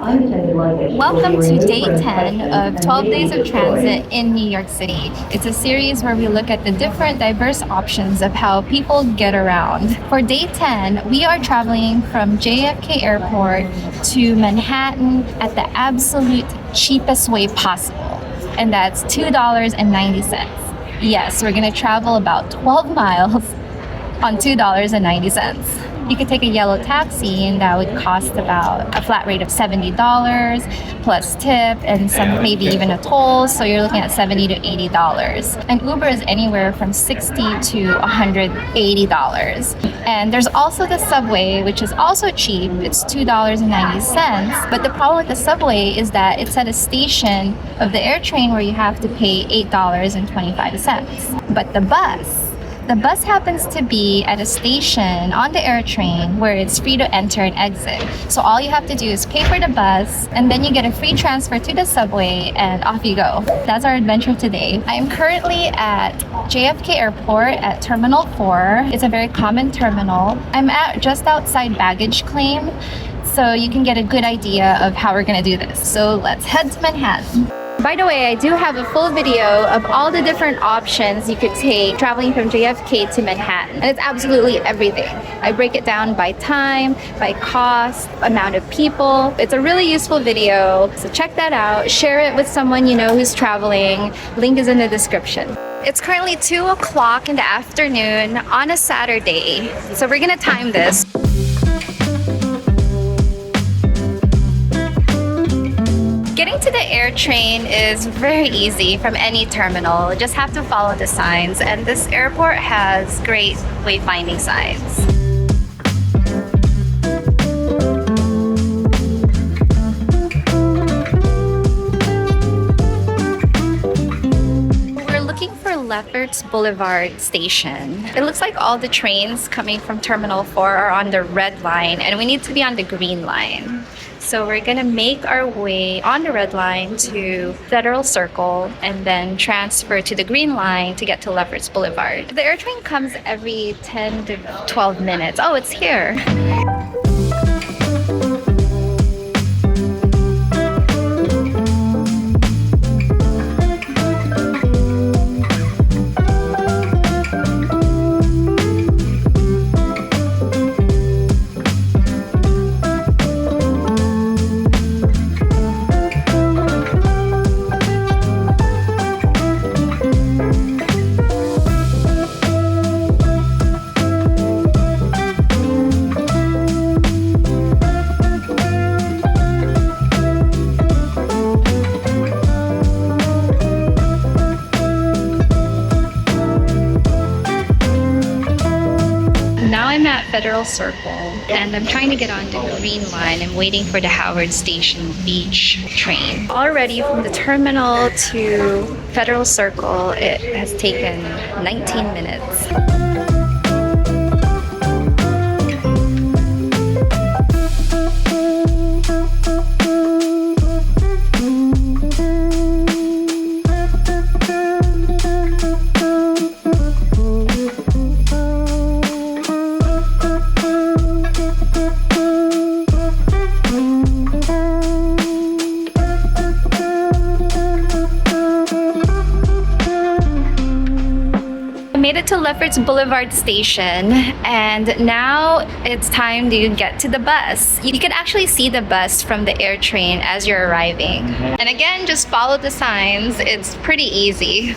Welcome to day 10 of 12 Days of Transit in New York City. It's a series where we look at the different diverse options of how people get around. For day 10, we are traveling from JFK Airport to Manhattan at the absolute cheapest way possible, and that's $2.90. Yes, we're going to travel about 12 miles on $2.90. You could take a yellow taxi and that would cost about a flat rate of $70 plus tip and some maybe even a toll, so you're looking at $70 to $80. And Uber is anywhere from $60 to $180. And there's also the subway, which is also cheap. It's $2.90. But the problem with the subway is that it's at a station of the AirTrain where you have to pay $8.25. But the bus happens to be at a station on the AirTrain where it's free to enter and exit. So all you have to do is pay for the bus and then you get a free transfer to the subway and off you go. That's our adventure today. I am currently at JFK Airport at Terminal 4. It's a very common terminal. I'm at just outside baggage claim, so you can get a good idea of how we're gonna do this. So let's head to Manhattan. By the way, I do have a full video of all the different options you could take traveling from JFK to Manhattan. And it's absolutely everything. I break it down by time, by cost, amount of people. It's a really useful video, so check that out. Share it with someone you know who's traveling. Link is in the description. It's currently 2 o'clock in the afternoon on a Saturday. So we're gonna time this. Getting to the AirTrain is very easy from any terminal. You just have to follow the signs, and this airport has great wayfinding signs. We're looking for Lefferts Boulevard Station. It looks like all the trains coming from Terminal 4 are on the red line, and we need to be on the green line. So we're gonna make our way on the red line to Federal Circle and then transfer to the green line to get to Lefferts Boulevard. The AirTrain comes every 10 to 12 minutes. Oh, it's here. I'm at Federal Circle and I'm trying to get on the green line. I'm waiting for the Howard Station Beach train. Already from the terminal to Federal Circle, it has taken 19 minutes. Made it to Lefferts Boulevard Station, and now it's time to get to the bus. You can actually see the bus from the AirTrain as you're arriving. And again, just follow the signs. It's pretty easy.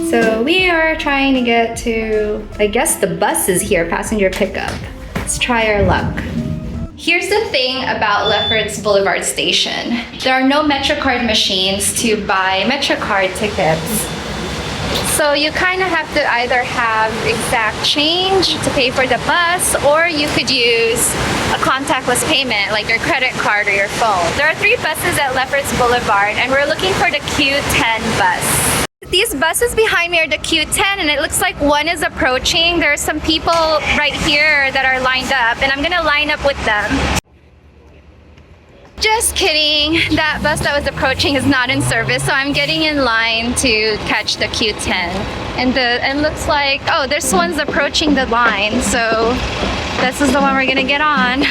So we are trying to get to, I guess the bus is here, passenger pickup. Let's try our luck. Here's the thing about Lefferts Boulevard Station. There are no MetroCard machines to buy MetroCard tickets. So you kind of have to either have exact change to pay for the bus, or you could use a contactless payment like your credit card or your phone. There are 3 buses at Lefferts Boulevard and we're looking for the Q10 bus. These buses behind me are the Q10 and it looks like one is approaching. There are some people right here that are lined up and I'm gonna line up with them. Just kidding. That bus that was approaching is not in service, so I'm getting in line to catch the Q10. And looks like, oh, this one's approaching the line, so this is the one we're gonna get on.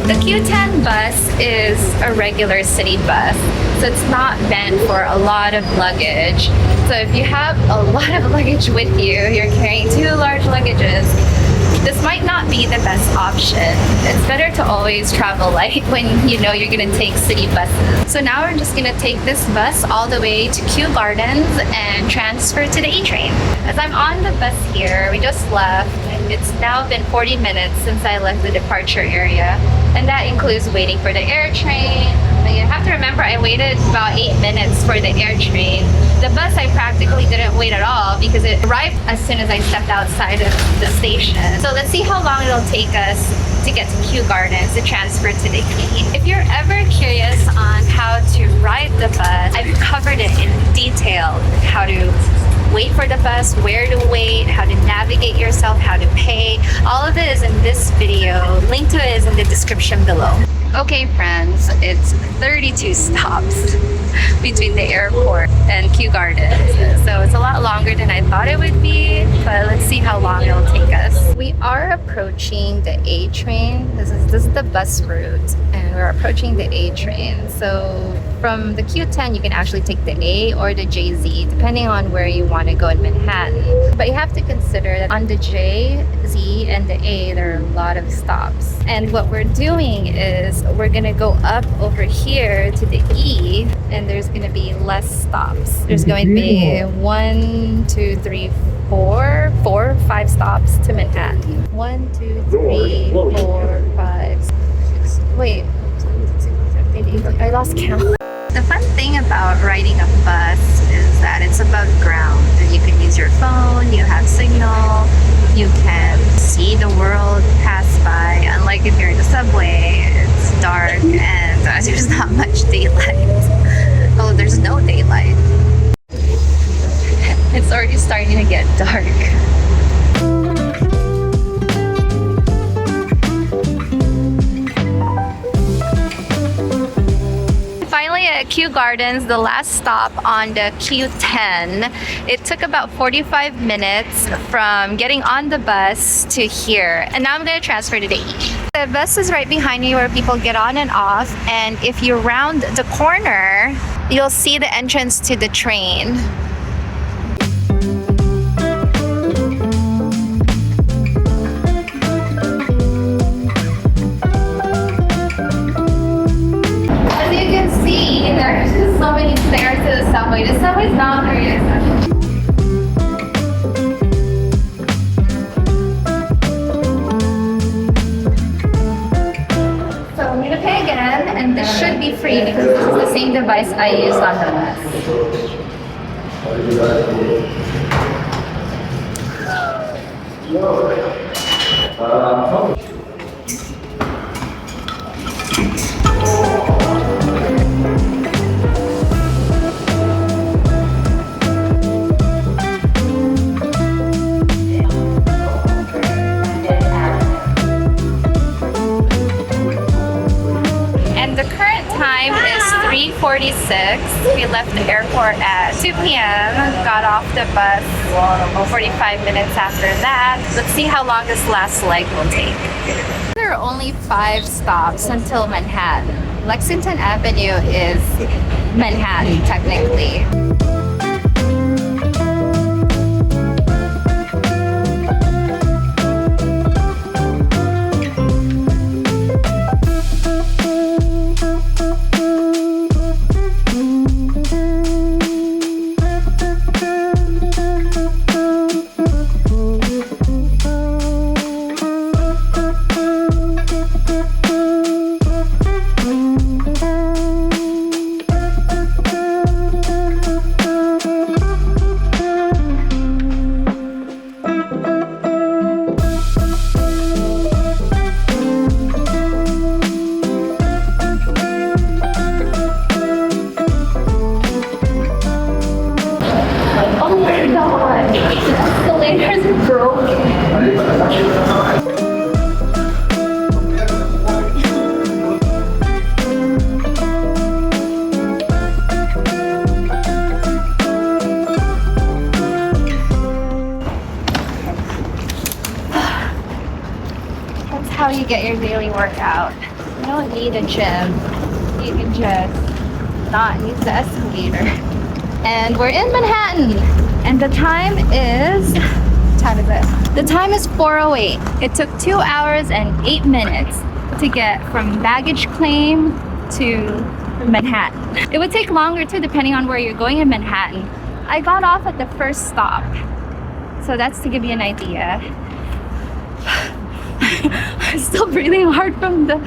The Q10 bus is a regular city bus, so it's not meant for a lot of luggage. So if you have a lot of luggage with you, you're carrying 2 large luggages, this might not be the best option. It's better to always travel light when you know you're gonna take city buses. So now we're just gonna take this bus all the way to Kew Gardens and transfer to the AirTrain. As I'm on the bus here, we just left. It's now been 40 minutes since I left the departure area, and that includes waiting for the AirTrain. But you have to remember, I waited about 8 minutes for the AirTrain. The bus, I practically didn't wait at all because it arrived as soon as I stepped outside of the station. So let's see how long it'll take us to get to Kew Gardens to transfer to the key. If you're ever curious on how to ride the bus, I've covered it in detail. How to wait for the bus, where to wait, how to navigate yourself, how to pay. All of it is in this video. Link to it is in the description below. Okay friends, it's 32 stops between the airport and Kew Gardens. So it's a lot longer than I thought it would be, but let's see how long it'll take us. We are approaching the AirTrain. This is the bus route, and we're approaching the AirTrain. So from the Q10, you can actually take the A or the JZ, depending on where you want to go in Manhattan. But you have to consider that on the J, Z, and the A, there are a lot of stops. And what we're doing is we're gonna go up over here to the E, and there's gonna be less stops. There's going to be 1, 2, 3, 4, 5 stops to Manhattan. 1, 2, 3, 4, 5, 6. Wait, I lost count. The fun thing about riding a bus is that it's above ground. You can use your phone, you have signal, you can see the world pass by. Unlike if you're in the subway, it's dark and there's not much daylight. Oh, there's no daylight. It's already starting to get dark. Finally at Kew Gardens, the last stop on the Q10. It took about 45 minutes from getting on the bus to here. And now I'm going to transfer to the E. The bus is right behind you where people get on and off. And if you round the corner, you'll see the entrance to the train. There's just so many stairs to the subway. The subway's not very accessible. So I'm going to pay again, and this should be free because this is the same device I used on the bus. The current time is 3:46. We left the airport at 2 p.m. Got off the bus 45 minutes after that. Let's see how long this last leg will take. There are only 5 stops until Manhattan. Lexington Avenue is Manhattan, technically. The escalators are broken. That's how you get your daily workout. You don't need a gym. You can just not use the escalator. And we're in Manhattan. And the time is, what time is it? The time is 4:08. It took 2 hours and 8 minutes to get from baggage claim to Manhattan. It would take longer too, depending on where you're going in Manhattan. I got off at the first stop. So that's to give you an idea. I'm still breathing hard from the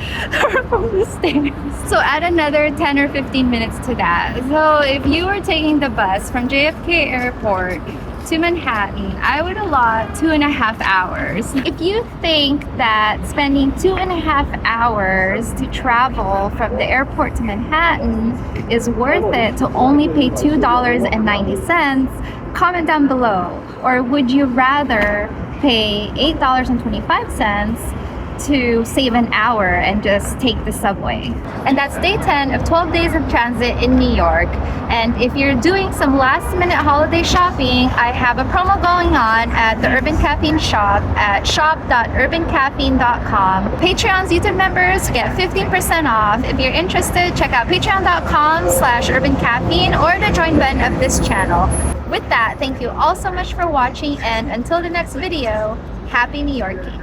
stairs. So add another 10 or 15 minutes to that. So if you were taking the bus from JFK Airport to Manhattan, I would allot 2.5 hours. If you think that spending 2.5 hours to travel from the airport to Manhattan is worth it to only pay $2.90, comment down below. Or would you rather pay $8.25 to save an hour and just take the subway? And that's day 10 of 12 days of transit in New York. And if you're doing some last minute holiday shopping, I have a promo going on at the Urban Caffeine shop at shop.urbancaffeine.com. Patreon's YouTube members get 15% off. If you're interested, check out patreon.com/urbancaffeine or the join button of this channel. With that, thank you all so much for watching, and until the next video, happy New Yorking.